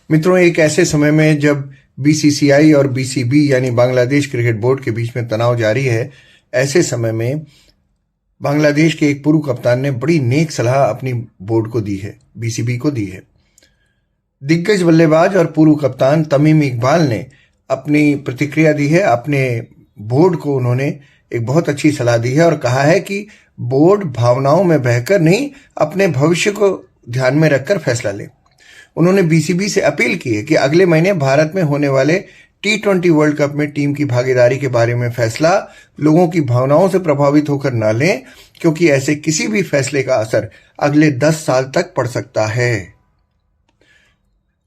मित्रों, एक ऐसे समय में जब बीसीसीआई और बीसीबी यानी बांग्लादेश क्रिकेट बोर्ड के बीच में तनाव जारी है, ऐसे समय में बांग्लादेश के एक पूर्व कप्तान ने बड़ी नेक सलाह अपनी बोर्ड को दी है, बीसीबी को दी है। दिग्गज बल्लेबाज और पूर्व कप्तान तमीम इकबाल ने अपनी प्रतिक्रिया दी है। अपने बोर्ड को उन्होंने एक बहुत अच्छी सलाह दी है और कहा है कि बोर्ड भावनाओं में बहकर नहीं, अपने भविष्य को ध्यान में रखकर फैसला ले। उन्होंने बीसीबी से अपील की है कि अगले महीने भारत में होने वाले T20 वर्ल्ड कप में टीम की भागीदारी के बारे में फैसला लोगों की भावनाओं से प्रभावित होकर न लें, क्योंकि ऐसे किसी भी फैसले का असर अगले 10 साल तक पड़ सकता है।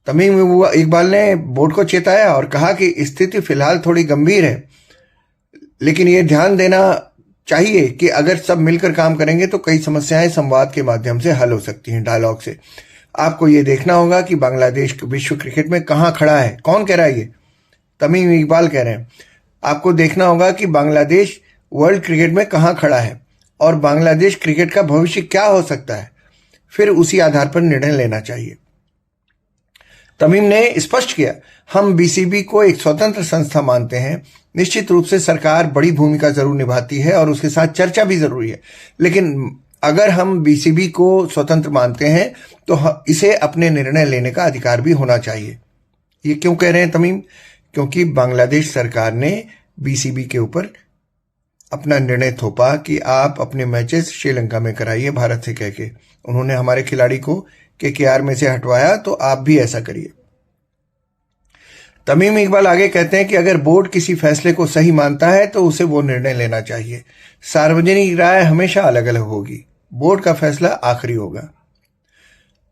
तमीम इकबाल ने बोर्ड को चेताया और कहा कि स्थिति फिलहाल थोड़ी गंभीर है, लेकिन ये ध्यान देना चाहिए कि अगर सब मिलकर काम करेंगे तो कई समस्याएं संवाद के माध्यम से हल हो सकती हैं, डायलॉग से। आपको ये देखना होगा कि बांग्लादेश विश्व क्रिकेट में कहाँ खड़ा है। कौन कह रहा है? ये तमीम इकबाल कह रहे हैं। आपको देखना होगा कि बांग्लादेश वर्ल्ड क्रिकेट में कहाँ खड़ा है और बांग्लादेश क्रिकेट का भविष्य क्या हो सकता है, फिर उसी आधार पर निर्णय लेना चाहिए। तमीम ने स्पष्ट किया, हम बीसीबी को एक स्वतंत्र संस्था मानते हैं। निश्चित रूप से सरकार बड़ी भूमिका जरूर निभाती है और उसके साथ चर्चा भी जरूरी है, लेकिन अगर हम बीसीबी को स्वतंत्र मानते हैं तो इसे अपने निर्णय लेने का अधिकार भी होना चाहिए। ये क्यों कह रहे हैं तमीम? क्योंकि बांग्लादेश सरकार ने बीसीबी के ऊपर अपना निर्णय थोपा कि आप अपने मैचेस श्रीलंका में कराइए भारत से, कह के उन्होंने हमारे खिलाड़ी को केकेआर में से हटवाया, तो आप भी ऐसा करिए। तमीम इकबाल आगे कहते हैं कि अगर बोर्ड किसी फैसले को सही मानता है तो उसे वो निर्णय लेना चाहिए। सार्वजनिक राय हमेशा अलग अलग होगी, बोर्ड का फैसला आखिरी होगा।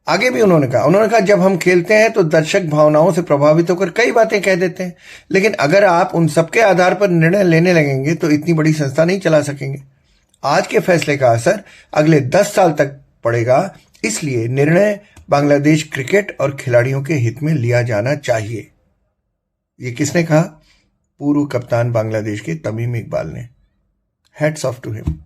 आगे भी उन्होंने कहा जब हम खेलते हैं तो दर्शक भावनाओं से प्रभावित होकर कई बातें कह देते हैं, लेकिन अगर आप उन सबके आधार पर निर्णय लेने लगेंगे तो इतनी बड़ी संस्था नहीं चला सकेंगे। आज के फैसले का असर अगले 10 साल तक पड़ेगा, इसलिए निर्णय बांग्लादेश क्रिकेट और खिलाड़ियों के हित में लिया जाना चाहिए। ये किसने कहा? पूर्व कप्तान बांग्लादेश के तमीम इकबाल ने। Hats off to him.